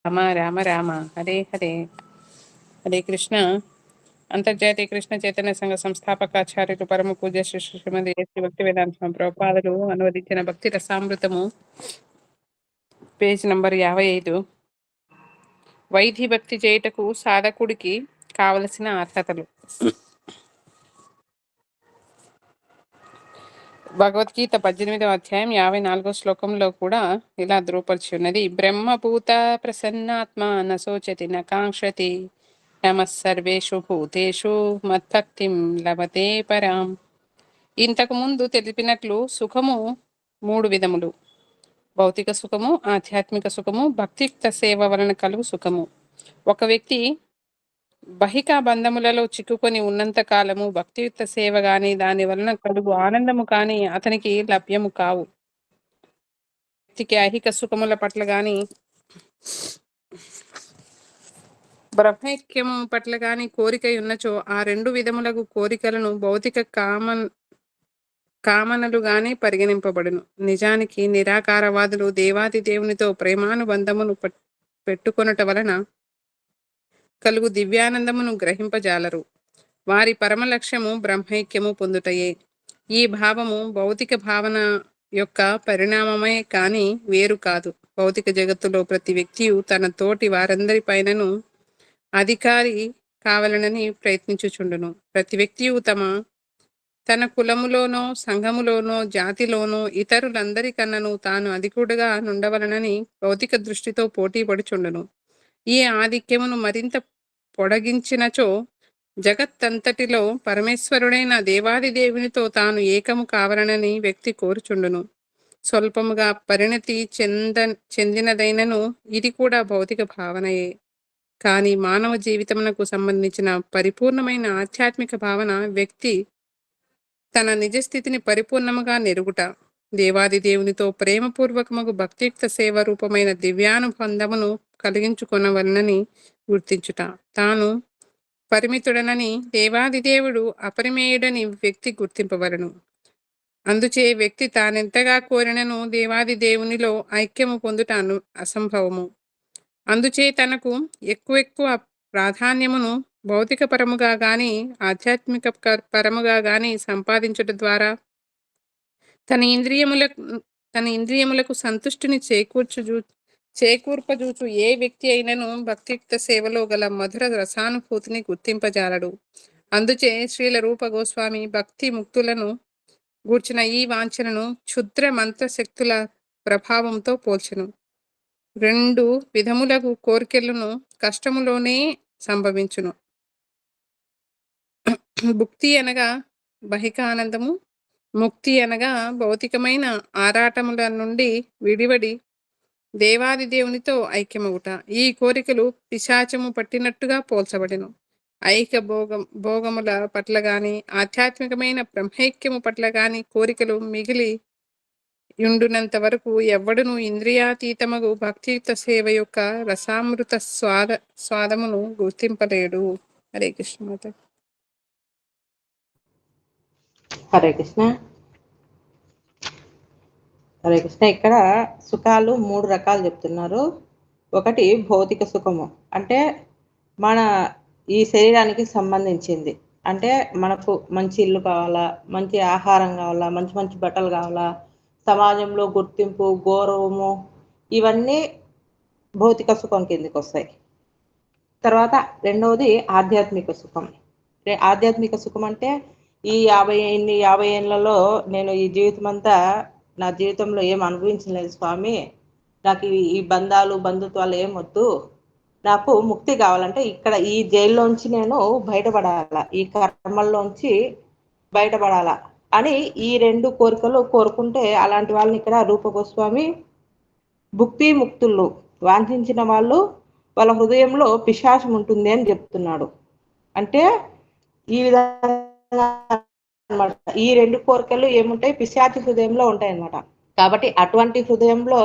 రామ రామ రామ హరే హరే. హరే కృష్ణ. అంతర్జాతీయ కృష్ణ చైతన్య సంఘ సంస్థాపకాచార్యులు పరమ పూజ్య శ్రీ శ్రీమతి శ్రీ భక్తి వేదాంత స్వామి ప్రభుపాదులు అనువదించిన భక్తి రసామృతము పేజ్ నంబర్ 55. వైధి భక్తి చేయుటకు సాధకుడికి కావలసిన అర్హతలు. భగవద్గీత 18వ అధ్యాయం 54వ శ్లోకంలో కూడా ఇలా ధృవపరిచి ఉన్నది. బ్రహ్మభూత ప్రసన్నాత్మ నశోచతి నకాంక్షతి నమస్సర్వేషు భూతేషు మద్భక్తిం లభతే పరాం. ఇంతకు ముందు తెలిపినట్లు సుఖము 3 విధములు: భౌతిక సుఖము, ఆధ్యాత్మిక సుఖము, భక్తియుక్త సేవ వలన కలుగు సుఖము. ఒక వ్యక్తి బహిక బంధములలో చిక్కుకొని ఉన్నంత కాలము భక్తియుక్త సేవ గాని దాని వలన కలుగు ఆనందము కానీ అతనికి లభ్యము కావు. వ్యక్తికి ఐహిక సుఖముల పట్ల గాని బ్రహ్మైక్యము పట్ల గాని కోరిక ఉన్నచో ఆ 2 విధములకు కోరికలను భౌతిక కామనలుగానే పరిగణింపబడును. నిజానికి నిరాకారవాదులు దేవాది దేవునితో ప్రేమానుబంధమును పెట్టుకొనుట వలన కలుగు దివ్యానందమును గ్రహింపజాలరు. వారి పరమ లక్ష్యము బ్రహ్మైక్యము పొందుటయే. ఈ భావము భౌతిక భావన యొక్క పరిణామమే కానీ వేరు కాదు. భౌతిక జగత్తులో ప్రతి వ్యక్తియు తన తోటి వారందరి పైనను అధికారి కావాలనని ప్రయత్నించుచుండును. ప్రతి వ్యక్తియు తన కులములోనో సంఘములోనో జాతిలోనో ఇతరులందరికన్నను తాను అధికుడుగా నుండవలనని భౌతిక దృష్టితో పోటీ పడుచుండును. ఈ ఆధిక్యమును మరింత పొడిగించినచో జగత్తంతటిలో పరమేశ్వరుడైన దేవాది దేవునితో తాను ఏకము కావాలనని వ్యక్తి కోరుచుండును. స్వల్పముగా పరిణతి చెందినదైనను ఇది కూడా భౌతిక భావనయే. కానీ మానవ జీవితమునకు సంబంధించిన పరిపూర్ణమైన ఆధ్యాత్మిక భావన వ్యక్తి తన నిజస్థితిని పరిపూర్ణముగా నెరుగుట, దేవాది దేవునితో ప్రేమపూర్వకముగు భక్తియుక్త సేవ రూపమైన దివ్యానుబంధమును కలిగించుకొనవలనని గుర్తించుట, తాను పరిమితుడనని దేవాది దేవుడు అపరిమేయుడని వ్యక్తి గుర్తింపవలను. అందుచే వ్యక్తి తానెంతగా కోరినను దేవాది దేవునిలో ఐక్యము పొందుట అసంభవము. అందుచే తనకు ఎక్కువ ప్రాధాన్యమును భౌతిక పరముగా గాని ఆధ్యాత్మిక పరముగా గాని సంపాదించుట ద్వారా తన ఇంద్రియములకు సంతుష్టిని చేకూర్పజూచు ఏ వ్యక్తి అయినను భక్తియుక్త సేవలో గల మధుర రసానుభూతిని గుర్తింపజాలడు. అందుచే శ్రీల రూప గోస్వామి భక్తి ముక్తులను గూర్చిన ఈ వాంఛనను క్షుద్ర మంత్రశక్తుల ప్రభావంతో పోల్చెను. 2 విధములకు కోరికలను కష్టములోనే సంభవించును. భుక్తి అనగా బహిక ఆనందము, ముక్తి అనగా భౌతికమైన ఆరాటముల నుండి విడివడి దేవాది దేవునితో ఐక్యమవుట. ఈ కోరికలు పిశాచము పట్టినట్టుగా పోల్చబడెను. ఐహిక భోగముల పట్ల గాని ఆధ్యాత్మికమైన బ్రహ్మైక్యము పట్ల గాని కోరికలు మిగిలి యుండునంత వరకు ఎవ్వడును ఇంద్రియాతీతమగు భక్తియుక్త సేవ యొక్క రసామృత స్వాదమును గుర్తింపలేడు. హరే కృష్ణ. హరే కృష్ణ. హరే కృష్ణ. ఇక్కడ సుఖాలు 3 రకాలు చెప్తున్నారు. ఒకటి భౌతిక సుఖము, అంటే మన ఈ శరీరానికి సంబంధించింది. అంటే మనకు మంచి ఇల్లు కావాలా, మంచి ఆహారం కావాలా, మంచి మంచి బట్టలు కావాలా, సమాజంలో గుర్తింపు, గౌరవము, ఇవన్నీ భౌతిక సుఖం కిందకి వస్తాయి. తర్వాత రెండవది ఆధ్యాత్మిక సుఖం. ఆధ్యాత్మిక సుఖం అంటే ఈ 50 ఏళ్లలో నేను ఈ జీవితం అంతా నా జీవితంలో ఏం అనుభవించలేదు స్వామి, నాకు ఈ బంధాలు బంధుత్వాలు ఏం వద్దు, నాకు ముక్తి కావాలంటే ఇక్కడ ఈ జైల్లోంచి నేను బయటపడాలా, ఈ కర్మల్లోంచి బయటపడాలా అని ఈ 2 కోరికలు కోరుకుంటే అలాంటి వాళ్ళని ఇక్కడ రూప గోస్వామి భుక్తి ముక్తులు వాంఛించిన వాళ్ళు వాళ్ళ హృదయంలో పిశాచం ఉంటుంది అని చెప్తున్నాడు. అంటే ఈ విధంగా అన్నమాట. ఈ 2 కోరికలు ఏముంటాయి, పిశాచి హృదయంలో ఉంటాయి అన్నమాట. కాబట్టి అటువంటి హృదయంలో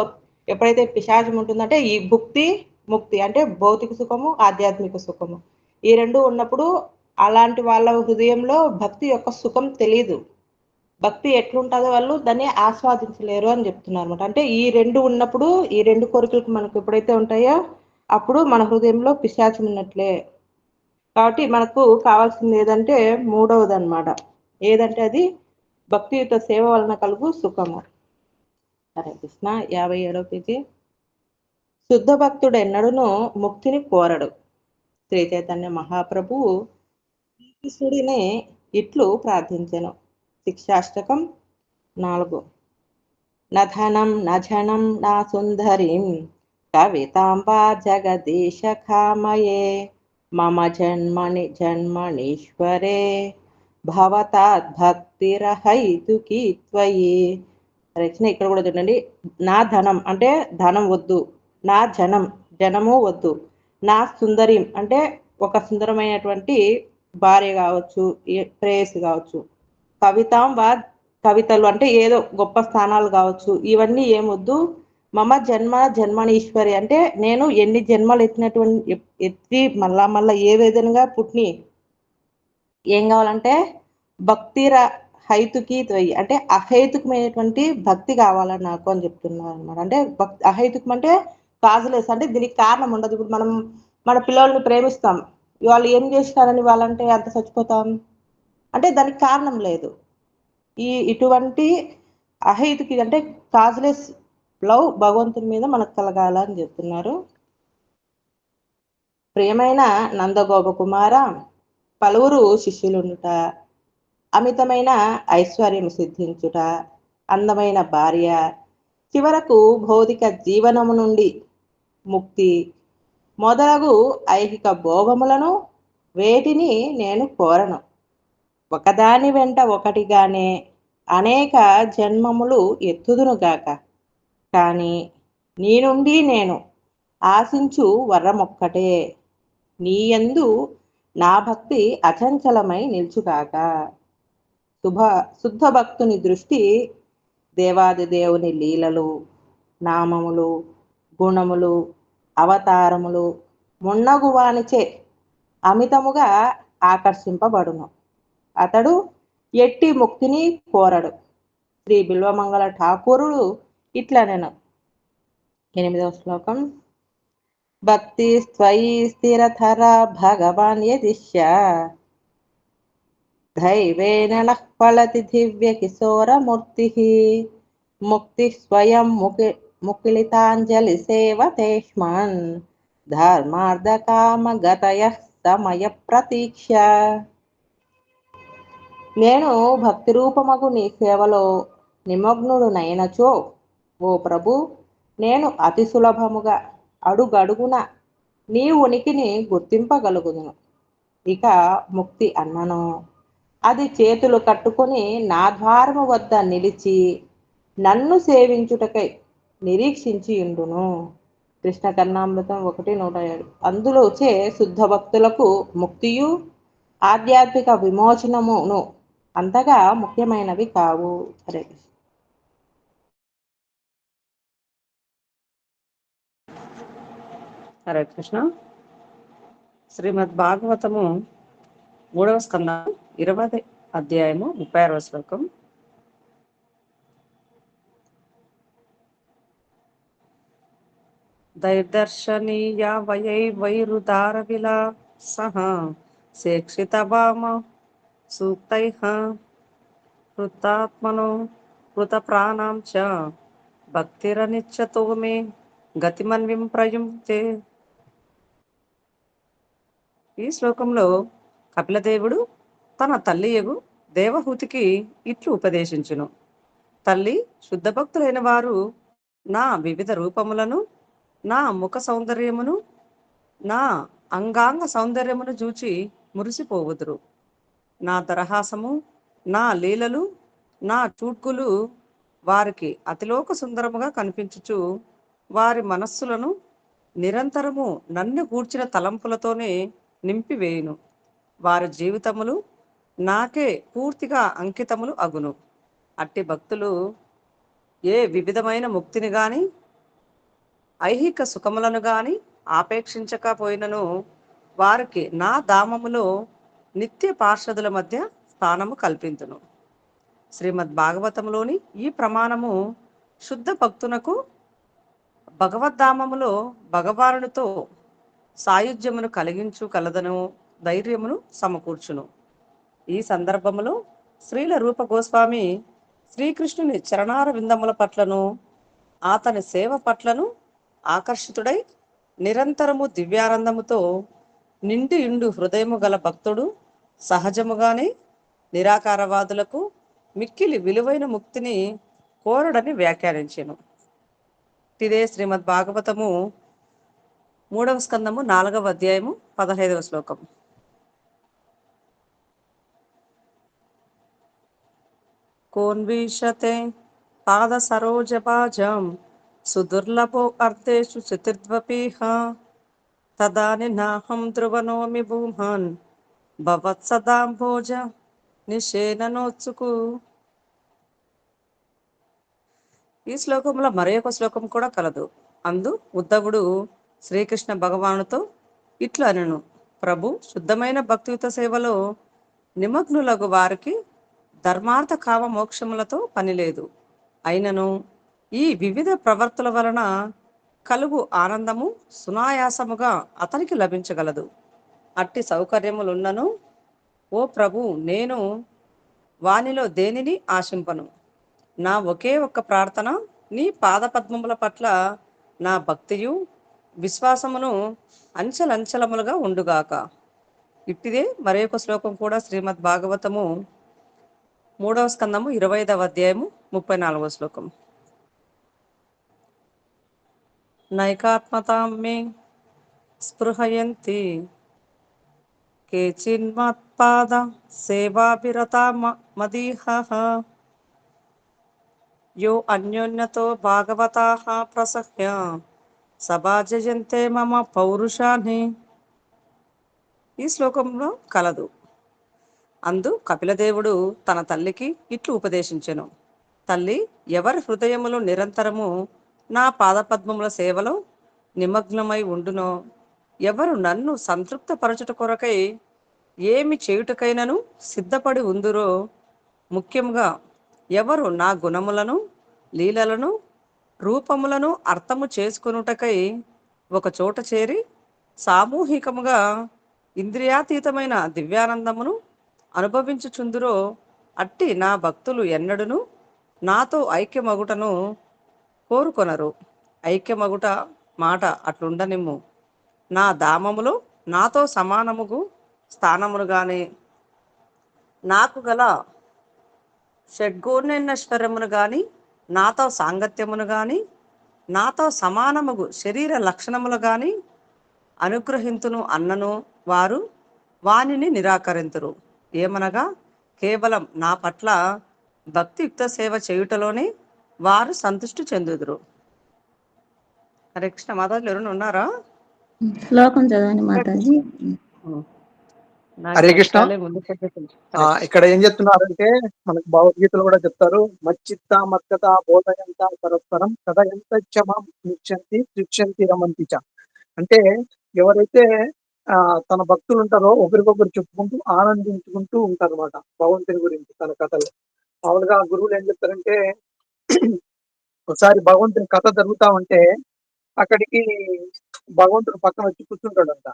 ఎప్పుడైతే పిశాచం ఉంటుందంటే ఈ భుక్తి ముక్తి అంటే భౌతిక సుఖము, ఆధ్యాత్మిక సుఖము, ఈ 2 ఉన్నప్పుడు అలాంటి వాళ్ళ హృదయంలో భక్తి యొక్క సుఖం తెలియదు. భక్తి ఎట్లుంటుందో వాళ్ళు దాన్ని ఆస్వాదించలేరు అని చెప్తున్నారు అనమాట. అంటే ఈ 2 ఉన్నప్పుడు, ఈ 2 కోరికలకు మనకు ఎప్పుడైతే ఉంటాయో అప్పుడు మన హృదయంలో పిశాచం ఉన్నట్లే. కాబట్టి మనకు కావాల్సింది ఏదంటే మూడవది అనమాట. ఏదంటే అది భక్తియుత సేవ వలన కలుగు సుఖము. హరే కృష్ణ. 57వ పేజీ. శుద్ధ భక్తుడు ఎన్నడూను ముక్తిని కోరడు. శ్రీ చైతన్య మహాప్రభువు శ్రీకృష్ణుడిని ఇట్లు ప్రార్థించెను. శిక్షాష్టకం 4. నధనం నజనం నా సుందరీం కవితాం వా జగదీశ కామయే మమ జన్మని జన్మనీశ్వరే భవతాత్ భక్తిరహైతుకి త్వయి. రచన ఇక్కడ కూడా చూడండి. నా ధనం అంటే ధనం వద్దు, నా జనము వద్దు, నా సుందరి అంటే ఒక సుందరమైనటువంటి భార్య కావచ్చు, ప్రేయసి కావచ్చు, కవితాం వా కవితలు అంటే ఏదో గొప్ప స్థానాలు కావచ్చు, ఇవన్నీ ఏమొద్దు. మమ జన్మనీశ్వరి అంటే నేను ఎన్ని జన్మలు ఎత్తి మళ్ళా ఏ విధంగా పుట్టిని ఏం కావాలంటే భక్తిర హైతుకి త్వయి అంటే అహైతుకమైనటువంటి భక్తి కావాలని నాకు అని చెప్తున్నారు అనమాట. అంటే అహైతుకం అంటే కాజులేస్ అంటే దీనికి కారణం ఉండదు. ఇప్పుడు మనం మన పిల్లల్ని ప్రేమిస్తాం, వాళ్ళు ఏం చేస్తారని వాళ్ళంటే అంత చచ్చిపోతాం అంటే దానికి కారణం లేదు. ఇటువంటి అహైతుకి అంటే కాజులెస్ లవ్ భగవంతుని మీద మనకు కలగాల అని చెప్తున్నారు. ప్రియమైన నందగోప కుమార, పలువురు శిష్యులుండుట, అమితమైన ఐశ్వర్యం సిద్ధించుట, అందమైన భార్య, చివరకు భౌతిక జీవనము నుండి ముక్తి మొదలగు ఐహిక భోగములను వేటిని నేను కోరను. ఒకదాని వెంట ఒకటిగానే అనేక జన్మములు ఎత్తుదునుగాక. కానీ నీ నుండి నేను ఆశించు వరమొక్కటే, నీయందు నా భక్తి అచంచలమై నిల్చుగాక. శుద్ధ భక్తుని దృష్టి దేవాది దేవుని లీలలు, నామములు, గుణములు, అవతారములు మున్నగువానిచే అమితముగా ఆకర్షింపబడును. అతడు ఎట్టి ముక్తిని కోరడు. శ్రీ బిల్వమంగళ ఠాకూరుడు ఇట్లనెను. 8వ శ్లోకం. భక్తి స్త్వయి స్థిరధర భగవాన్ యదిశ్య దైవేన నః ఫలతి దివ్య కిశోరమూర్తి ముక్తి స్వయం ముకిలితాంజలి సేవతేష్మన్ ధర్మార్థ కామ గతయ సమయ ప్రతీక్ష. నేను భక్తి రూపమగు నీ సేవలో నిమగ్నుడు నయనచో ఓ ప్రభు, నేను అతి సులభముగా అడుగడుగున నీ ఉనికిని గుర్తింపగలుగుదును. ఇక ముక్తి అన్నను అది చేతులు కట్టుకొని నా ద్వారము వద్ద నిలిచి నన్ను సేవించుటకై నిరీక్షించి ఉండును. కృష్ణ కర్ణామృతం 1:107. అందులోచే శుద్ధ భక్తులకు ముక్తియు ఆధ్యాత్మిక విమోచనమును అంతగా ముఖ్యమైనవి కావు. హరే కృష్ణ. హరే కృష్ణ. శ్రీమద్ భాగవతము 3వ స్కందం 20వ అధ్యాయము 36వ శ్లోకం. దైర్దర్శనీయ వైరుదార విలాసః శేక్షిత వామ సూక్తైః కృతాత్మనో కృత ప్రాణాం చ భక్తిరనిచ్చతో మే గతిమన్విం ప్రయుంక్తే. ఈ శ్లోకంలో కపిలదేవుడు తన తల్లియగు దేవహూతికి ఇట్లు ఉపదేశించును. తల్లి, శుద్ధ భక్తులైన వారు నా వివిధ రూపములను, నా ముఖ సౌందర్యమును, నా అంగాంగ సౌందర్యమును చూచి మురిసిపోవుదురు. నా దరహాసము, నా లీలలు, నా చూడ్కులు వారికి అతిలోక సుందరముగా కనిపించుచు వారి మనస్సులను నిరంతరము నన్ను గూర్చిన తలంపులతోనే నింపివేయును. వారి జీవితములు నాకే పూర్తిగా అంకితములు అగును. అట్టి భక్తులు ఏ వివిధమైన ముక్తిని గాని ఐహిక సుఖములను గాని ఆపేక్షించకపోయినను వారికి నా ధామములో నిత్య పార్షదుల మధ్య స్థానము కల్పించును. శ్రీమద్ భాగవతంలోని ఈ ప్రమాణము శుద్ధ భక్తునకు భగవద్ధామములో భగవానునితో సాయుధ్యమును కలిగించు కలదను, ధైర్యమును సమకూర్చును. ఈ సందర్భములో శ్రీల రూప గోస్వామి శ్రీకృష్ణుని చరణార విందముల పట్లను, అతని సేవ పట్లను ఆకర్షితుడై నిరంతరము దివ్యానందముతో నిండి ఇండు హృదయము గల భక్తుడు సహజముగానే నిరాకారవాదులకు మిక్కిలి విలువైన ముక్తిని కోరడని వ్యాఖ్యానించెను. ఇదే శ్రీమద్ భాగవతము 3వ స్కందము 4వ అధ్యాయము 15వ శ్లోకం. కోన్వీషతే పాద సరోజపాజం సుదుర్లభో అర్థేషు చతుర్ద్వపీహ తదాని నాహం ధ్రువనోమి భూమాన్ భవత్సదాంభోజ నిషేననోత్సుకు. ఈ శ్లోకంలో మరొక శ్లోకం కూడా కలదు. అందు ఉద్ధవుడు శ్రీకృష్ణ భగవానుతో ఇట్లా అనెను: ప్రభు, శుద్ధమైన భక్తియుత సేవలో నిమగ్నులగు వారికి ధర్మార్థ కామ మోక్షములతో పనిలేదు. అయినను ఈ వివిధ ప్రవర్తుల వలన కలుగు ఆనందము సునాయాసముగా అతనికి లభించగలదు. అట్టి సౌకర్యములున్నను ఓ ప్రభు, నేను వానిలో దేనిని ఆశింపను. నా ఒకే ఒక్క ప్రార్థన నీ పాదపద్మముల పట్ల నా భక్తియు విశ్వాసమును అంచెలంచెలములుగా ఉండుగాక. ఇట్టిదే మరొక శ్లోకం కూడా శ్రీమద్ భాగవతము 3వ స్కందము 25వ అధ్యాయము 34వ శ్లోకం. నైకాత్మతాం మే స్పృహయంతి కేచిన్మత్పాద సేవాభిరతా మదీహః యో అన్యోన్యతో భాగవతాః ప్రసహ్య సభాజయంతే మమ పౌరుషాన్ని. ఈ శ్లోకంలో కలదు. అందు కపిలదేవుడు తన తల్లికి ఇట్లు ఉపదేశించెను: తల్లి, ఎవరి హృదయములు నిరంతరము నా పాదపద్మముల సేవలో నిమగ్నమై ఉండునో, ఎవరు నన్ను సంతృప్తపరచుట కొరకై ఏమి చేయుటకైనను సిద్ధపడి ఉందురో, ముఖ్యంగా ఎవరు నా గుణములను, లీలలను, రూపములను అర్థము చేసుకొనుటకై ఒక చోట చేరి సామూహికముగా ఇంద్రియాతీతమైన దివ్యానందమును అనుభవించుచుందురో, అట్టి నా భక్తులు ఎన్నడును నాతో ఐక్యమగుటను కోరుకొనరు. ఐక్యమగుట మాట అట్లుండనిమ్ము. నా ధామములో నాతో సమానముగు స్థానమును గాని, నాకు గల షడ్గుణేశ్వరమును గాని, నాతో సాంగత్యమును గాని, నాతో సమానముగు శరీర లక్షణములు గాని అనుగ్రహింతును అన్నను వారు వానిని నిరాకరింతురు. ఏమనగా కేవలం నా పట్ల భక్తియుక్త సేవ చేయుటలోనే వారు సంతృష్టి చెందుదురు. హరే కృష్ణ. మాతాజీలు ఎవరైనా ఉన్నారా? శ్లోకం చదవండి మాతాజీ. హరే కృష్ణ. ఇక్కడ ఏం చెప్తున్నారంటే, మనకు భగవద్గీతలు కూడా చెప్తారు, మచ్చిత్త మత్కత బోధయంత పరస్పరం కథయంత క్షమం నిక్షంతి శిక్షంతి రమంతి చ. అంటే ఎవరైతే తన భక్తులు ఉంటారో ఒకరికొకరు చెప్పుకుంటూ ఆనందించుకుంటూ ఉంటారు అనమాట భగవంతుని గురించి తన కథలు. మామూలుగా గురువులు ఏం చెప్తారంటే, ఒకసారి భగవంతుని కథ జరుగుతా ఉంటే అక్కడికి భగవంతుడు పక్కన వచ్చి కూర్చుంటాడంట.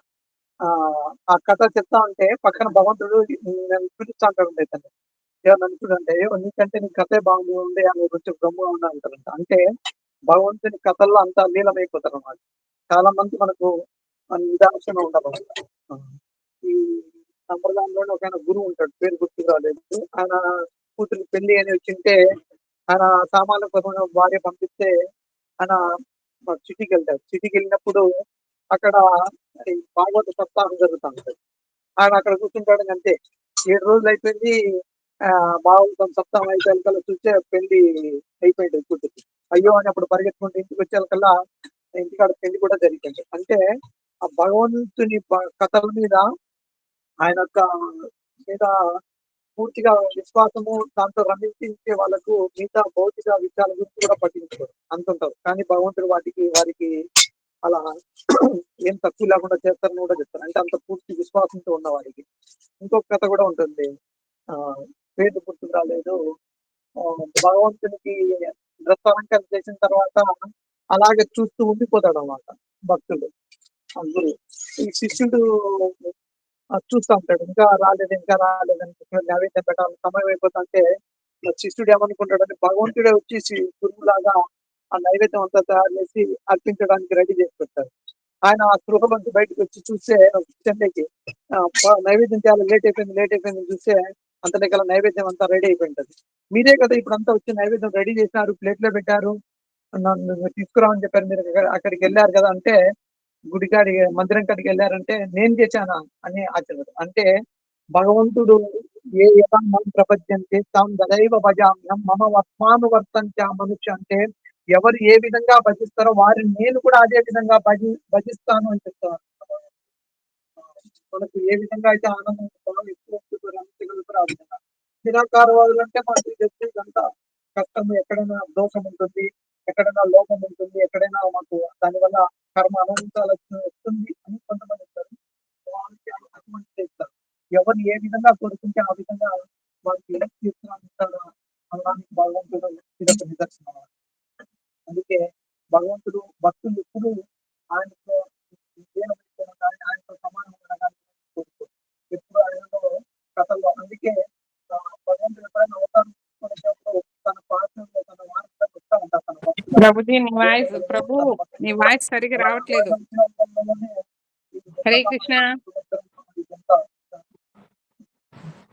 ఆ కథ చెప్తా ఉంటే పక్కన భగవంతుడు నన్ను పిలుస్తా ఉంటాడు. తను నన్ను చూడంటే, నీకంటే నీ కథే బాగుంది అని కొంచెం బ్రహ్మగా ఉన్నా అంటారంట. అంటే భగవంతుని కథల్లో అంతా లీలమైపోతారు అన్నమాట. చాలా మంది మనకు నిదాక్షణ ఉండదు. ఈ సంప్రదాయంలోనే ఒక ఆయన గురువు ఉంటాడు, పేరు గుర్తు రాలేదు. ఆయన కూతురు పెళ్లి అని వచ్చింటే ఆయన సామాన్ల కోసం భార్య పంపిస్తే ఆయన సిటీకి వెళ్తాడు. సిటీకి వెళ్ళినప్పుడు అక్కడ భాగవత సప్తాహం జరుగుతూ ఉంటుంది. ఆయన అక్కడ కూర్చుంటాడు. అంతే 7 రోజులు అయిపోయింది. భాగవతం సప్తాహం అయిపోయేకల్లా చూస్తే పెళ్లి అయిపోయింది కూతురికి. అయ్యో అని అప్పుడు పరిగెత్తుకుంటే ఇంటికి వచ్చేకల్లా ఇంటికాడ పెళ్లి కూడా జరిగింది. అంటే ఆ భగవంతుని కథల మీద ఆయన యొక్క మీద పూర్తిగా విశ్వాసము, దాంతో రమించే వాళ్ళకు మిగతా భౌతిక విషయాల గురించి కూడా పట్టించుకోరు, అంతుంటారు. కానీ భగవంతుడు వారికి అలా ఏం తక్కువ లేకుండా చేస్తారని కూడా చెప్తారు. అంటే అంత పూర్తి విశ్వాసంతో ఉన్న వారికి. ఇంకొక కథ కూడా ఉంటుంది, పేరు గుర్తుకు రాలేదు. భగవంతునికి డ్రెస్ చేసిన తర్వాత అలాగే చూస్తూ ఉండిపోతాడు అన్నమాట భక్తుడు. గురువు ఈ శిష్యుడు చూస్తూ ఉంటాడు, ఇంకా రాలేదని నైవేద్యం పెట్టాలి, సమయం అయిపోతుంటే శిష్యుడు ఏమనుకుంటాడని భగవంతుడే వచ్చేసి గురువులాగా ఆ నైవేద్యం అంతా తయారు చేసి అర్పించడానికి రెడీ చేసి పెడతాడు. ఆయన ఆ గృహలోంచి బయటకు వచ్చి చూస్తే చెన్నైకి నైవేద్యం చేయాలి, లేట్ అయిపోయింది చూస్తే అంతటికల్లా నైవేద్యం అంతా రెడీ అయిపోయింటది. మీరే కదా ఇప్పుడు అంతా వచ్చి నైవేద్యం రెడీ చేసినారు, ప్లేట్లో పెట్టారు, నన్ను తీసుకురామని చెప్పారు, మీరు అక్కడికి వెళ్ళారు కదా అంటే, మందిరం కాడికి వెళ్ళారంటే నేను చేశానా అని ఆశ్చర్యపడు. అంటే భగవంతుడు ఎలా మనం ప్రపంచం చేస్తాం దైవ భజామ్యం మమ వర్త్మానువర్తంచ మనుష్య అంటే ఎవరు ఏ విధంగా భజిస్తారో వారిని నేను కూడా అదే విధంగా భజిస్తాను అని చెప్తాను. మనకు ఏ విధంగా అయితే ఆనందం ఉంటుందో ఎక్కువ ఆ విధంగా నిరాకారవాదులు అంటే మనకి తెలిసి ఇదంతా కష్టం, ఎక్కడైనా దోషం ఉంటుంది, ఎక్కడైనా లోపం ఉంటుంది, ఎక్కడైనా మాకు దానివల్ల కర్మ అనుభవించాల్సి వస్తుంది అని కొంతమంది ఇస్తారు. వాళ్ళకి అటువంటి చేస్తారు. ఎవరు ఏ విధంగా కోరుకుంటే ఆ విధంగా వాళ్ళకి తీసుకురాస్తాడు అనడానికి భగవంతుడు ఇదొక నిదర్శనం. అందుకే భగవంతుడు భక్తులు ఎప్పుడు ఆయనతో ఆయనతో సమానం ఉండడానికి కోరుకోరు. ఎప్పుడు ఆయనలో కథల్లో. అందుకే భగవంతుడు ఎప్పుడైనా అవతారం తీసుకునేటప్పుడు తన పాత్రలో తన వారితో వస్తూ ఉంటారు. తన భక్తులు ప్రభుజీ నీ వాయిస్ సరిగా రావట్లేదు. హరే కృష్ణ,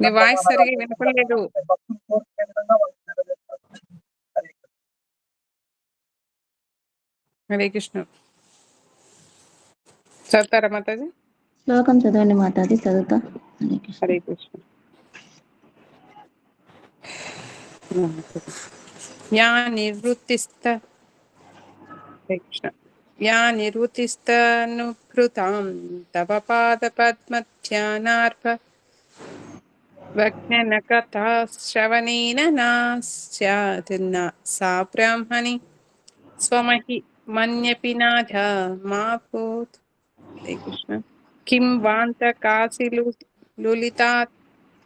నీ వాయిస్ సరిగా వినపడలేదు. భక్తులు కోరుకునే విధంగా వాళ్ళు నెరవేరుస్తారు. హరే కృష్ణ. చదువుతారా మాతాజీ? శ్లోకం చదవండి మాతాజీ, చదువుతా. హరే కృష్ణ. హరే కృష్ణ. యా నివృత్తిస్తనుభృతాం తవ పాదపద్మధ్యానార్ప వజ్ఞనకథాశ్రవణేన నాస్యాతిన్న సా బ్రాహ్మణి స్వమహి మన్యపి నాథ మా భూత్. హరే కృష్ణ. కిం వాంత కాశీ లులితాత్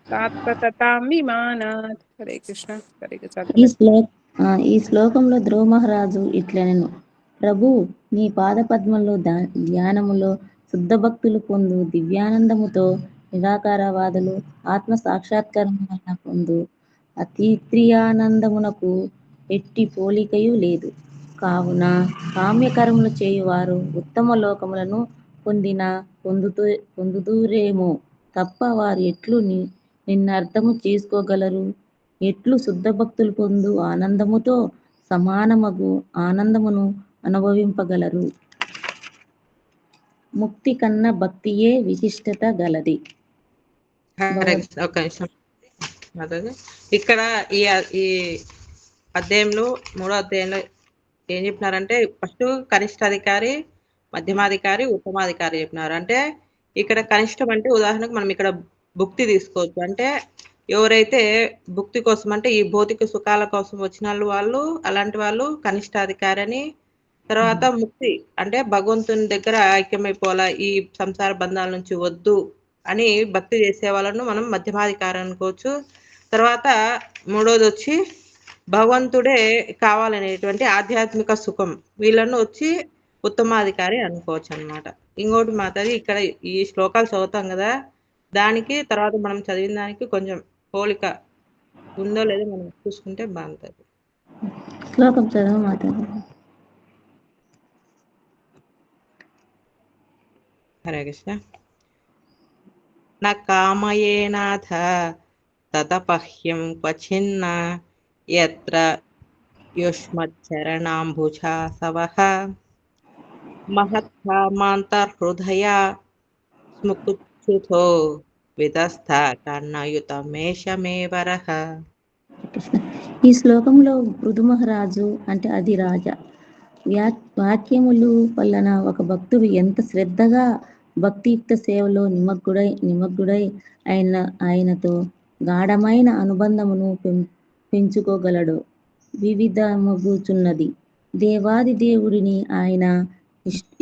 తాత్పతతాం విమానాత్. హరే కృష్ణ. ఈ శ్లోకంలో ధ్రువ మహారాజు ఇట్లనెను: ప్రభు, నీ పాద పద్మంలో ధ్యానములో శుద్ధ భక్తులు పొందు దివ్యానందముతో నిరాకారవాదులు ఆత్మ సాక్షాత్కారమున పొందు అతీంద్రియానందమునకు ఎట్టి పోలికయు లేదు. కావున కామ్యకర్మలు చేయువారు ఉత్తమ లోకములను పొందుదురేమో తప్ప వారు ఎట్లు నిన్నర్థము చేసుకోగలరు? ఎట్లు శుద్ధ భక్తులు పొందు ఆనందముతో సమానమగు ఆనందమును అనుభవింపగలరు? ముక్తి కన్నా భక్తియే విశిష్టత గలది. ఒక నిమిషం. ఇక్కడ ఈ అధ్యాయంలో 3వ అధ్యాయంలో ఏం చెప్పినారంటే, ఫస్ట్ కనిష్టాధికారి, మధ్యమాధికారి, ఉత్తమాధికారి చెప్పినారు. అంటే ఇక్కడ కనిష్టం అంటే ఉదాహరణకు మనం ఇక్కడ భుక్తి తీసుకోవచ్చు. అంటే ఎవరైతే భుక్తి కోసం అంటే ఈ భౌతిక సుఖాల కోసం వచ్చిన వాళ్ళు అలాంటి వాళ్ళు కనిష్టాధికారి అని. తర్వాత ముక్తి అంటే భగవంతుని దగ్గర ఐక్యమైపోవాలా, ఈ సంసార బంధాల నుంచి వద్దు అని భక్తి చేసే వాళ్ళను మనం మధ్యమాధికారి అనుకోవచ్చు. తర్వాత 3వది వచ్చి భగవంతుడే కావాలనేటువంటి ఆధ్యాత్మిక సుఖం, వీళ్ళను వచ్చి ఉత్తమాధికారి అనుకోవచ్చు అనమాట. ఇంకోటి మాత్రం ఇక్కడ ఈ శ్లోకాలు చదువుతాం కదా, దానికి తర్వాత మనం చదివిన దానికి కొంచెం పోలిక ఉందో లేదో మనం చూసుకుంటే బాగుంటుంది. శ్లోకం చదువు మాతాజీ. హరే కృష్ణ. నా కామయేనాథ తతపహ్యం క్వచిన్న యత్ర యుష్మచ్చరణాంబుజా సవః మహత్కామాంతర్హృదయ స్ముకుచ్యుతో విదస్థ కర్ణయుతమేషమేవరః. ఈ శ్లోకంలో పృథు మహారాజు అంటే అది రాజా వాక్యములు వలన ఒక భక్తుడు ఎంత శ్రద్ధగా భక్తియుక్త సేవలో నిమగ్గుడై ఆయనతో గాఢమైన అనుబంధమును పెంచుకోగలడు వివిధమగుచున్నది. దేవాది దేవుడిని ఆయన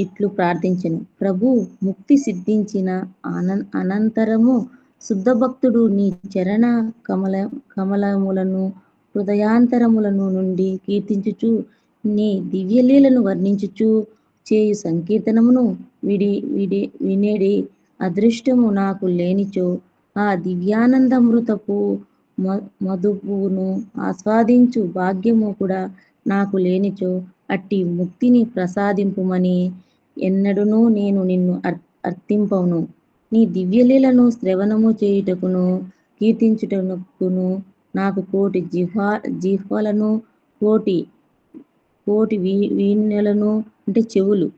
ఇట్లు ప్రార్థించెను: ప్రభు, ముక్తి సిద్ధించిన అనంతరము శుద్ధ భక్తుడు నీ చరణ కమలములను హృదయాంతరములను నుండి కీర్తించుచు నీ దివ్యలీలను వర్ణించుచు చేయు సంకీర్తనమును వినేడి అదృష్టము నాకు లేనిచో ఆ దివ్యానందమృతపు మధుపును ఆస్వాదించు భాగ్యము కూడా నాకు లేనిచో అట్టి ముక్తిని ప్రసాదింపుమని ఎన్నడూనూ నేను నిన్ను అర్థింపను. నీ దివ్యలీలను శ్రవణము చేయుటకును కీర్తించుటకును నాకు కోటి జిహ్వలను కోటి వీణలను అంటే చెవులు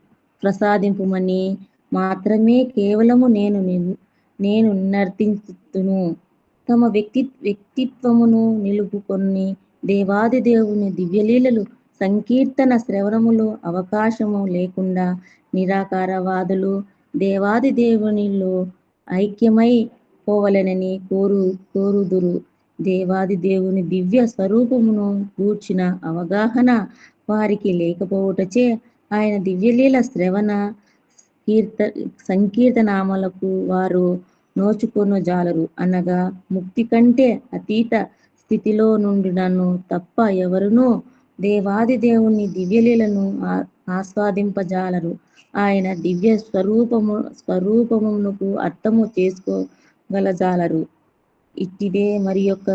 ప్రసాదింపుమని మాత్రమే కేవలము నేను నర్తించుతును. తమ వ్యక్తిత్వమును నిలుపుకొని దేవాది దేవుని దివ్యలీలలు సంకీర్తన శ్రవణములో అవకాశము లేకుండా నిరాకారవాదులు దేవాది దేవునిలో ఐక్యమై పోవలెనని కోరుదురు. దేవాది దేవుని దివ్య స్వరూపమును గూర్చిన అవగాహన వారికి లేకపోవుటచే ఆయన దివ్యలీల శ్రవణ సంకీర్తనామలకు వారు నోచుకొను జాలరు. అనగా ముక్తి కంటే అతీత స్థితిలో నుండినను తప్ప ఎవరునూ దేవాది దేవుని దివ్యలీలను ఆస్వాదింపజాలరు. ఆయన దివ్య స్వరూపమునకు అర్థము చేసుకోగలజాలరు. ఇట్టిదే మరి యొక్క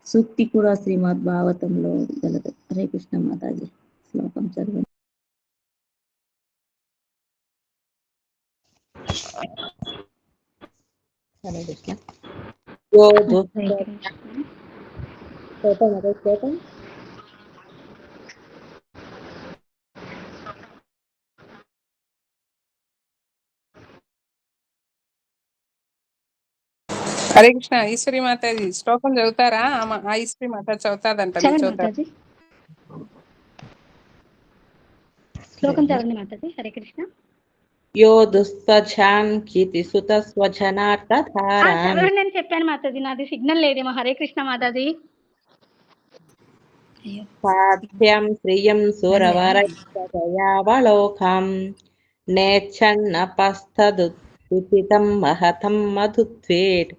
సూక్తి కూడా శ్రీమద్ భాగవతంలో గలదు. హరే కృష్ణ మాతాజీ. శ్లోకం చదవండి. హరే కృష్ణ. హరే కృష్ణ. ఈశ్వరి మాతాజీ శ్లోకం చదువుతారా? ఆ ఈశ్వరి మాత చదువుతాదంట. మాతాజీ శ్లోకం చదవండి మాతాజీ. హరే కృష్ణ. యో దుస్వజాన్ కీర్తి సుత స్వజనార్థధారాన్. నేను చెప్పాను మాతాజీ, నాది సిగ్నల్ లేదేమో. హరే కృష్ణ మాతాజీ. సాధ్యం శ్రియం సురవరయావలోకం నేచ్చన్నపస్థదుచితం మహతం మధుత్వేట్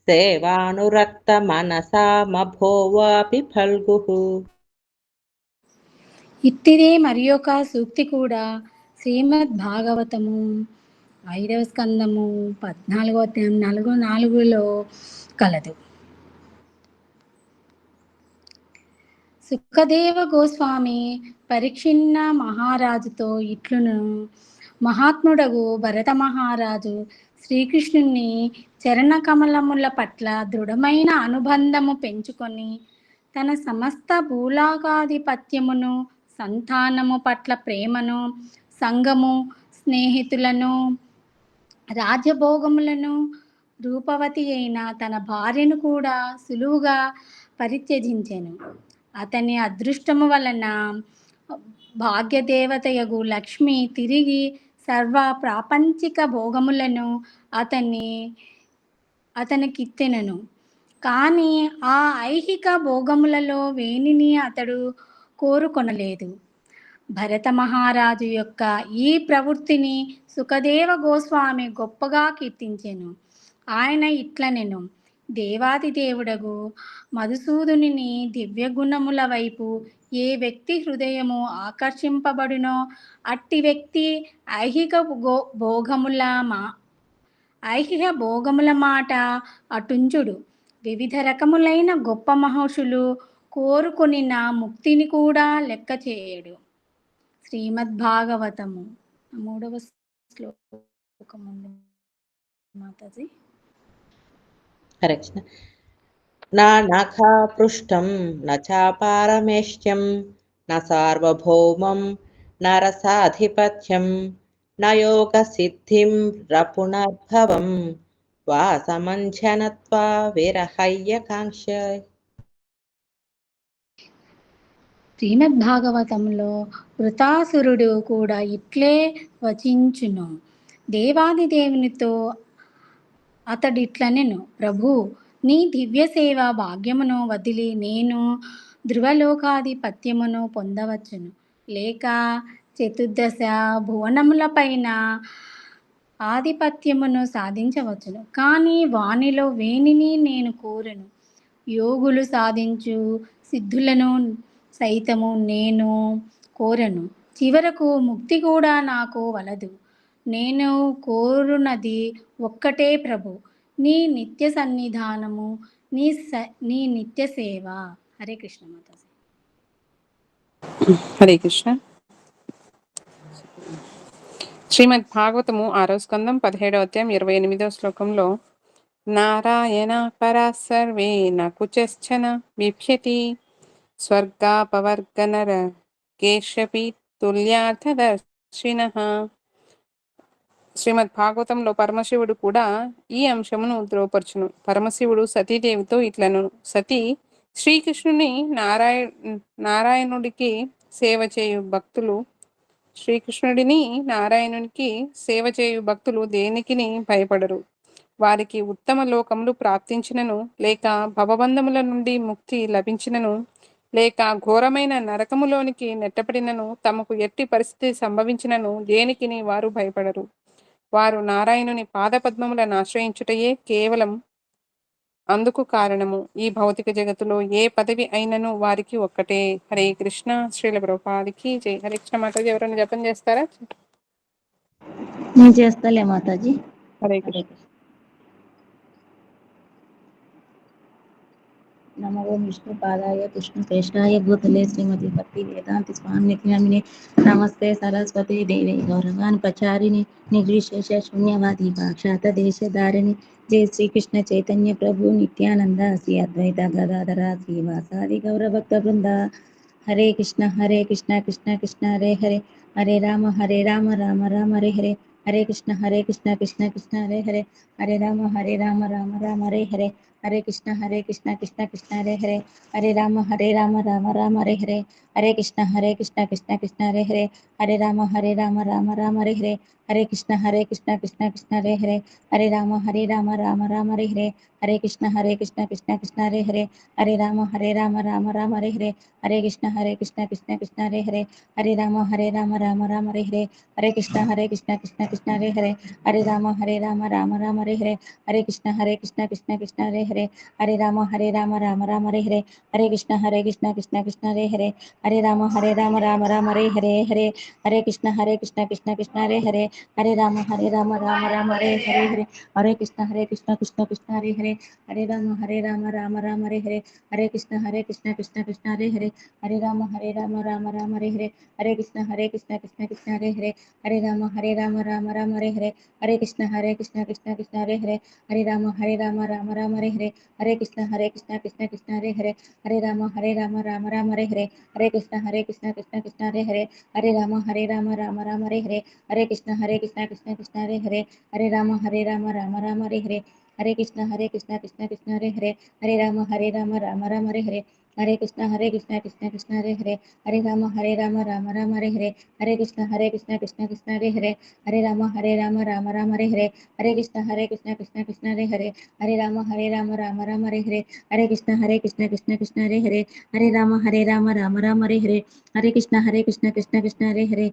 సేవానురక్త మనసామభోవాపి ఫల్గుః. ఇట్టిదే మరి ఒక సూక్తి కూడా శ్రీమద్ భాగవతము 5వ స్కందము 14వ అధ్యాయం 4:4లో కలదు. సుఖదేవ గోస్వామి పరీక్షిన్న మహారాజుతో ఇట్లును: మహాత్ముడగు భరత మహారాజు శ్రీకృష్ణుని చరణ కమలముల పట్ల దృఢమైన అనుబంధము పెంచుకొని తన సమస్త భూలాకాధిపత్యమును, సంతానము పట్ల ప్రేమను, సంఘము, స్నేహితులను, రాజ్యభోగములను, రూపవతి అయిన తన భార్యను కూడా సులువుగా పరిత్యజించెను. అతని అదృష్టము వలన భాగ్యదేవతయగు లక్ష్మి తిరిగి సర్వ ప్రాపంచిక భోగములను అతనికిత్తెనను. కానీ ఆ ఐహిక భోగములలో వేనిని అతడు కోరుకొనలేదు. భరత మహారాజు యొక్క ఈ ప్రవృత్తిని సుఖదేవ గోస్వామి గొప్పగా కీర్తించెను. ఆయన ఇట్లనెను: దేవాది దేవుడగు మధుసూదుని దివ్య గుణముల వైపు ఏ వ్యక్తి హృదయము ఆకర్షింపబడునో అట్టి వ్యక్తి ఐహిక భోగముల మాట అటుంచుడు. వివిధ రకములైన గొప్ప మహర్షులు కోరుకొనిన ముక్తిని కూడా లెక్క చేయడు. శ్రీమద్ భాగవతము 3వ శ్లోకము మాతాజీ. హరే కృష్ణ. నా నఖా పృష్టం న చాపారమేష్ట్యం న సార్వభౌమం నరసాధిపత్యం న యోగ సిద్ధిం రపునర్భవం వాసమంఛనత్వా విరహయ్య కాంక్ష. శ్రీమద్ భాగవతంలో వృతాసురుడు కూడా ఇట్లే వచించును. దేవాది దేవునితో అతడిట్లనెను: ప్రభు, నీ దివ్య సేవ భాగ్యమును వదిలి నేను ధ్రువలోకాధిపత్యమును పొందవచ్చును, లేక చతుర్దశ భువనములపైన ఆధిపత్యమును సాధించవచ్చును. కానీ వానిలో వేనిని నేను కోరెను. యోగులు సాధించు సిద్ధులను సైతము నేను కోరను. చివరకు ముక్తి కూడా నాకు వలదు. నేను కోరునది ఒక్కటే ప్రభు, నీ నిత్య సన్నిధానము, నీ నిత్య సేవ. హరే కృష్ణ మాతాజీ. హరే కృష్ణ. శ్రీమద్ భాగవతము 6వ స్కందం 17వ అధ్యాయం 28వ శ్లోకంలో నారాయణ పరా సర్వే న కుచశ్చన బిభ్యతి స్వర్గాపవర్గనర కేశపి తుల్యార్థదర్శినః. శ్రీమద్ భాగవతంలో పరమశివుడు కూడా ఈ అంశమును ధ్రువపరచును. పరమశివుడు సతీదేవితో ఇట్లను: సతీ, శ్రీకృష్ణుని నారాయణుడికి సేవ చేయు భక్తులు దేనికిని భయపడరు. వారికి ఉత్తమ లోకములు ప్రాప్తించినను, లేక భవబంధముల నుండి ముక్తి లభించినను, లేక ఘోరమైన నరకములోనికి నెట్టబడినను, తమకు ఎట్టి పరిస్థితి సంభవించినను దేనికిని వారు భయపడరు. వారు నారాయణుని పాదపద్మములను ఆశ్రయించుటయే కేవలం అందుకు కారణము. ఈ భౌతిక జగత్తులో ఏ పదవి అయినను వారికి ఒక్కటే. హరే కృష్ణ. శ్రీల ప్రభుపాదికి జై. హరే కృష్ణ మాతాజీ. ఎవరైనా జపం చేస్తారా? నేను చేస్తాలే మాతాజీ. హరే హరే కృష్ణ. కృష్ణ. నమో విష్ణు పాదాయ కృష్ణ శ్రేష్టాయ భూతలే శ్రీమతి భక్తి వేదాంతి స్వామి నామినే నమస్తే సరస్వతి దేవి గౌరవాన్ ప్రచారిణి నిర్విశేష శూన్యవాది పాక్షాత దేశధారిణి జై శ్రీకృష్ణ చైతన్య ప్రభు నిత్యానంద శ్రీ అద్వైత గదాధర శ్రీవాసాది గౌరభక్త బృంద. హరే కృష్ణ కృష్ణ కృష్ణ హరే హరే, హరే రామ రామ రామ హరే హరే, హరే కృష్ణ కృష్ణ కృష్ణ హరే హరే, హరే రామ రామ రామ హరే హరే, హరే కృష్ణ కృష్ణ కృష్ణ హరే హరే, హరే రామ రామ రామ హరే హరే, హరే కృష్ణ కృష్ణ కృష్ణ హరే హరే, హరే రామ రామ రామ హరే హరే, హరే కృష్ణ కృష్ణ కృష్ణ హరే హరే, హరే రామ రామ రామ హరే హరే, హరే కృష్ణ కృష్ణ కృష్ణ హరే హరే, హరే రామ రామ రామ హరే హరే, హరే కృష్ణ కృష్ణ కృష్ణ హరే హరే, హరే రామ రామ రామ హరే హరే, హరే కృష్ణ కృష్ణ కృష్ణ హరే హరే, హరే రామ రామ రామ హరే హరే, హరే కృష్ణ కృష్ణ కృష్ణ హరే హరే, హరే రామ రామ రామ హరే హరే, హరే కృష్ణ కృష్ణ కృష్ణ హరే హరే, హరే రామ రామ రామ హరే హరే, హరే కృష్ణ కృష్ణ కృష్ణ హరే హరే, హరే రామ రామ రామ హరే హరే, హరే కృష్ణ కృష్ణ కృష్ణ హరే హరే, హరే రామ రామ రామ హరే హరే, హరే కృష్ణ కృష్ణ కృష్ణ హరే హరే, హరే రామ రామ రామ హరే హరే, హరే కృష్ణ కృష్ణ కృష్ణ హరే హరే, హరే రామ రామ రామ హరే హరే, హరే కృష్ణ కృష్ణ కృష్ణ హరే హరే, హరే రామ రామ రామ హరే హరే, హరే కృష్ణ కృష్ణ కృష్ణ హరే హరే, హరే రామ రామ రామ హరే హరే, హరే కృష్ణ కృష్ణ కృష్ణ హరే హరే, హరే రామ రామ రామ హరే హరే, హరే కృష్ణ కృష్ణ కృష్ణ హరే హరే, హరే రామ రామ రామ హరే హరే, హరే కృష్ణ కృష్ణ కృష్ణ హరే హరే, హరే రామ రామ రామ హరే హరే, హరే కృష్ణ కృష్ణ కృష్ణ హరే హరే, హరే రామ రామ రామ హరే హరే, హరే కృష్ణ కృష్ణ కృష్ణ హరే హరే, హరే రామ రామ రామ హరే హరే, హరే కృష్ణ కృష్ణ కృష్ణ హరే హరే, హరే రామ రామ రామ హరే హరే, హరే కృష్ణ కృష్ణ కృష్ణ హరే హరే, హరే రామ రామ రామ హరే హరే, హరే కృష్ణ కృష్ణ కృష్ణ హరే హరే, హరే రామ రామ రామ హరే హరే, హరే కృష్ణ కృష్ణ కృష్ణ హరే హరే, హరే రామ రామ రామ హరే హరే, హరే కృష్ణ కృష్ణ కృష్ణ హరే హరే,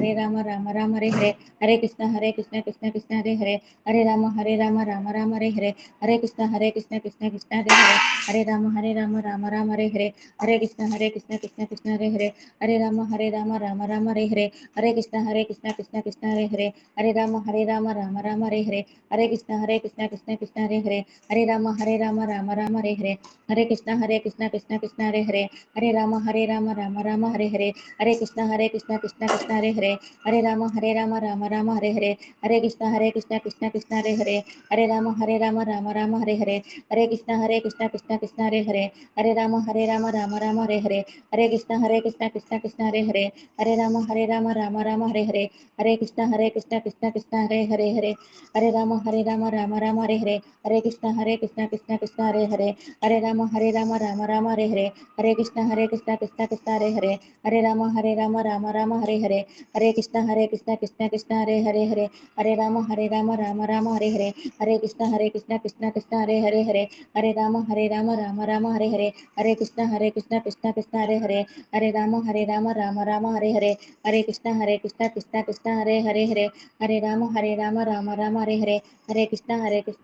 హరే రామ రామ రామ హరే హరే, హరే కృష్ణ కృష్ణ కృష్ణ హరే హరే, హరే రామ రామ రామ హరే హరే, హరే కృష్ణ కృష్ణ కృష్ణ హరే హరే, హరే రామ రామ రామ హరే హరే, హరే కృష్ణ కృష్ణ కృష్ణ హరే హరే, హరే రామ రామ రామ హరే హరే, హరే కృష్ణ కృష్ణ కృష్ణ హరే హరే, హరే రామ రామ రామ హరే హరే, హరే కృష్ణ కృష్ణ కృష్ణ హరే హరే, హరే రామ రామ రామ హరే హరే, హరే కృష్ణ కృష్ణ కృష్ణ హరే హరే, హరే రామ రామ రామ హరే హరే, హరే కృష్ణ కృష్ణ కృష్ణ హరే హరే, హరే రామ రామ రామ హరే హరే, హరే కృష్ణ కృష్ణ కృష్ణ హరే హరే, హరే రామ రామ రామ హరే హరే, హరే కృష్ణ కృష్ణ కృష్ణ హరే హరే, హరే రామ రామ రామ హరే హరే, హరే కృష్ణ కృష్ణ కృష్ణ హరే హరే, హరే రామ రామ రామ హరే హరే, హరే కృష్ణ కృష్ణ కృష్ణ హరే హరే, హరే రామ రామ రామ హరే హరే, హరే కృష్ణ కృష్ణ కృష్ణ హరే హరే, హరే రామ రామ రామ హరే హరే, హరే కృష్ణ కృష్ణ కృష్ణ హరే హరే, హరే రామ రామ రామ హరే హరే, హరే కృష్ణ కృష్ణ కృష్ణ హరే హరే హరే రామ రామ రామ హరే హరే కృష్ణ కృష్ణ కృష్ణ హరే హరే రామ రామ హరే హరే కృష్ణ కృష్ణ కృష్ణ హరే హరే రామ రామ రామ హరే హరే కృష్ణ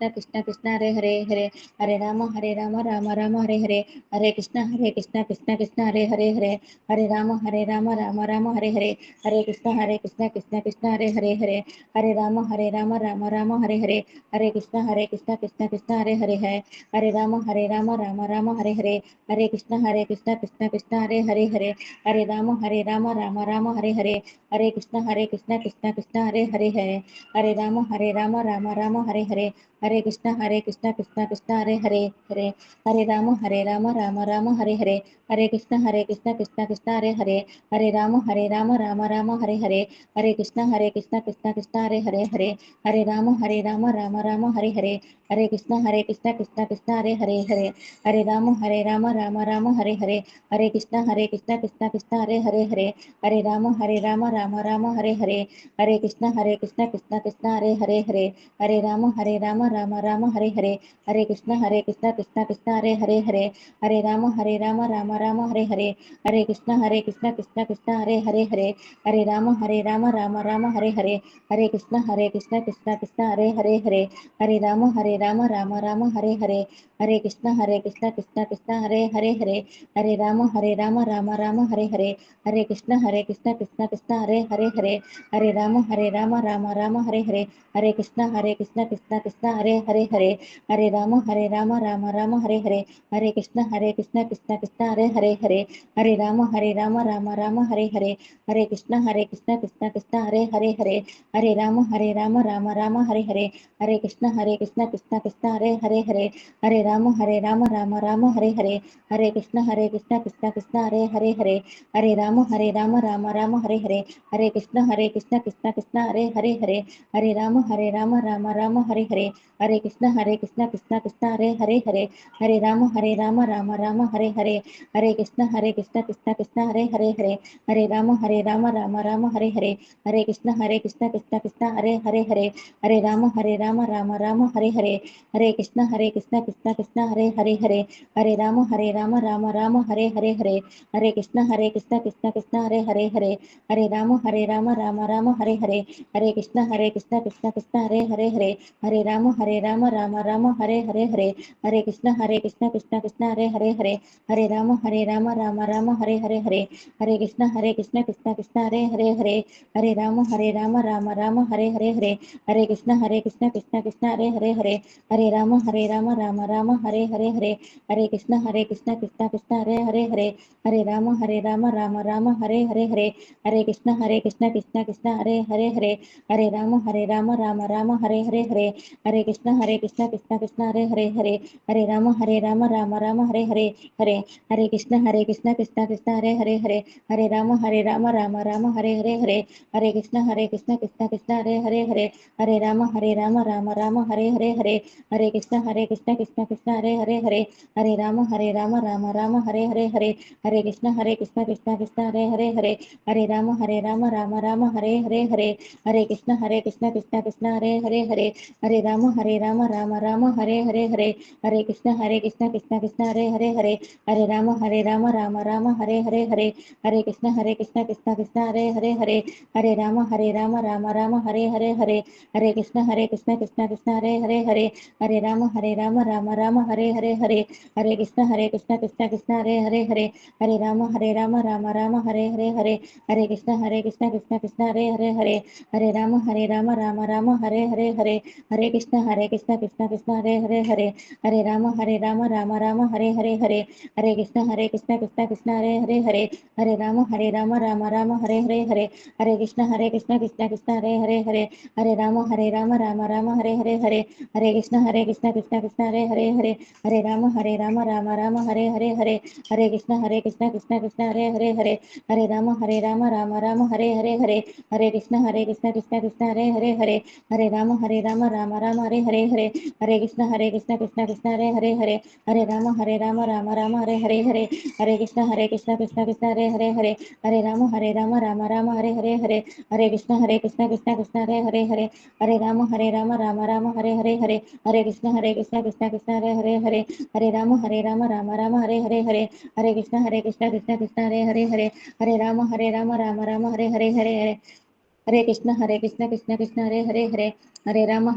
కృష్ణ కృష్ణ హరే హరే రామ రామ రామ హరే హరే కృష్ణ కృష్ణ కృష్ణ హరే హరే రామ రామ రామ హరే హరే కృష్ణ కృష్ణ కృష్ణ హరే హరే రామ రామ రామ హరే హరే కృష్ణ కృష్ణ కృష్ణ హరే హరే రామ రామ రామ హరే హరే కృష్ణ కృష్ణ కృష్ణ హరే హరే రామ రామ రామ హరే హరే కృష్ణ కృష్ణ కృష్ణ హరే హరే రామ రామ రామ హరే హరే కృష్ణ కృష్ణ కృష్ణ హరే హరే రామ రామ రామ హరే హరే కృష్ణ కృష్ణ కృష్ణ హరే హరే రామ రామ రామ హరే హరే కృష్ణ కృష్ణ కృష్ణ హరే హరే రామ రామ రామ హరే హరే కృష్ణ కృష్ణ కృష్ణ హరే హరే రామ రామ రామ హరే హరే కృష్ణ కృష్ణ కృష్ణ హరే హరే రామ రామ రామ హరే హరే కృష్ణ కృష్ణ కృష్ణ హరే హరే రామ రామ రామ హరే హరే కృష్ణ కృష్ణ కృష్ణ హరే హరే రామ రామ రామ హరే హరే కృష్ణ కృష్ణ కృష్ణ హరే హరే రామ రామ రామ హరే హరే కృష్ణ కృష్ణ కృష్ణ హరే హరే రామ రామ రామ హరే హరే కృష్ణ కృష్ణ కృష్ణ హరే హరే రామ రామ రామ హరే హరే కృష్ణ కృష్ణ కృష్ణ హరే హరే రామ రామ రామ హరే హరే కృష్ణ కృష్ణ కృష్ణ హరే హరే రామ రామ రామ హరే హరే కృష్ణ కృష్ణ కృష్ణ హరే హరే రామ రామ రామ హరే హరే కృష్ణ కృష్ణ కృష్ణ హరే హరే రామ రామ రామ హరే హరే కృష్ణ కృష్ణ కృష్ణ హరే హరే రామ రామ రామ హరే హరే కృష్ణ కృష్ణ కృష్ణ హరే హరే రామ రామ రామ హరే హరే కృష్ణ కృష్ణ కృష్ణ హరే హరే రామ రామ రామ హరే హరే కృష్ణ కృష్ణ కృష్ణ హరే హరే రామ రామ రామ హరే హరే కృష్ణ కృష్ణ కృష్ణ హరే హరే రామ రామ రామ హరే హరే కృష్ణ కృష్ణ కృష్ణ హరే హరే రామ రామ రామ హరే హరే కృష్ణ కృష్ణ కృష్ణ హరే హరే రామ రామ రామ హరే హరే కృష్ణ కృష్ణ కృష్ణ హరే హరే రామ రామ రామ హరే హరే కృష్ణ కృష్ణ కృష్ణ హరే హరే రామ రామ రామ హరే హరే కృష్ణ కృష్ణ కృష్ణ హరే హరే రామ రామ రామ హరే హరే కృష్ణ కృష్ణ కృష్ణ హరే హరే రామ రామ రామ హరే హరే కృష్ణ కృష్ణ కృష్ణ హరే హరే రామ రామ రామ హరే హరే కృష్ణ కృష్ణ కృష్ణ హరే హరే రామ రామ రామ హరే హరే కృష్ణ కృష్ణ కృష్ణ హరే హరే రామ రామ రామ హరే హరే కృష్ణ కృష్ణ కృష్ణ హరే హరే రామ రామ రామ హరే హరే కృష్ణ కృష్ణ కృష్ణ హరే హరే రామ రామ రామ హరే హరే కృష్ణ కృష్ణ కృష్ణ హరే హరే రామ రామ రామ హరే హరే కృష్ణ కృష్ణ కృష్ణ హరే హరే రామ రామ రామ హరే హరే కృష్ణ కృష్ణ కృష్ణ హరే హరే రామ రామ రామ హరే హరే కృష్ణ కృష్ణ కృష్ణ హరే హరే రామ రామ రామ హరే హరే కృష్ణ కృష్ణ కృష్ణ హరే హరే రామ రామ రామ హరే హరే కృష్ణ కృష్ణ కృష్ణ హరే హరే రామ రామ రామ హరే హరే కృష్ణ కృష్ణ కృష్ణ హరే హరే రామ రామ రామ హరే హరే కృష్ణ కృష్ణ కృష్ణ హరే హరే రామ రామ రామ హరే హరే కృష్ణ కృష్ణ కృష్ణ హరే హరే రామ రామ రామ హరే హరే కృష్ణ కృష్ణ కృష్ణ హరే హరే రామ రామ రామ హరే హరే కృష్ణ కృష్ణ కృష్ణ హరే హరే రామ రామ రామ హరే హరే కృష్ణ కృష్ణ కృష్ణ హరే హరే రామ రామ రామ హరే హరే కృష్ణ కృష్ణ కృష్ణ హరే హరే రామ రామ రామ హరే హరే కృష్ణ కృష్ణ కృష్ణ హరే హరే రామ రామ రామ హరే హరే కృష్ణ కృష్ణ కృష్ణ హరే హరే రామ రామ రామ హరే హరే కృష్ణ కృష్ణ కృష్ణ హరే హరే రామ రామ రామ హరే హరే కృష్ణ కృష్ణ కృష్ణ హరే హరే రామ రామ రామ హరే హరే కృష్ణ కృష్ణ కృష్ణ హరే హరే రామ రామ రామ రామ హరే హరే హరే హరే కృష్ణ కృష్ణ కృష్ణ హరే హరే హరే హరే రామ రామ రామ హరే హరే హరే హరే కృష్ణ కృష్ణ కృష్ణ హరే హరే హరే హరే రామ రామ రామ హరే హరే హరే హరే హరే కృష్ణ కృష్ణ కృష్ణ హరే హరే హరే హరే రామ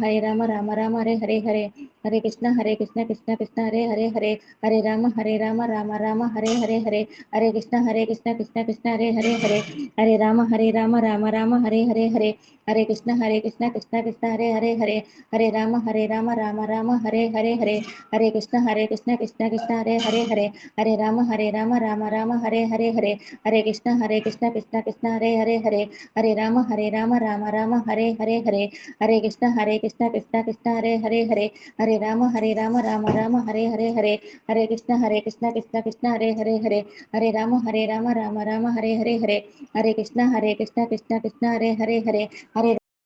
రామ రామ హరే హరే హరే హరే కృష్ణ కృష్ణ కృష్ణ హరే హరే హరే హరే రామ రామ రామ హరే హరే హరే హరే కృష్ణ కృష్ణ కృష్ణ హరే హరే హరే హరే రామ రామ రామ హరే హరే హరే హరే కృష్ణ కృష్ణ కృష్ణ హరే హరే హరే హరే రామ రామ రామ హరే హరే హరే హరే కృష్ణ కృష్ణ కృష్ణ హరే హరే హరే హరే రామ రామ రామ హరే హరే హరే హరే కృష్ణ కృష్ణ కృష్ణ హరే హరే హరే హరే రామ రామ రామ హరే హరే హరే హరే కృష్ణ కృష్ణ కృష్ణ హరే హరే హరే హరే రామ రామ రామ హరే హరే హరే హరే కృష్ణ కృష్ణ కృష్ణ హరే హరే హరే హరే రామ రామ రామ హరే హరే హరే హరే కృష్ణ కృష్ణ కృష్ణ హరే హరే హరే హరే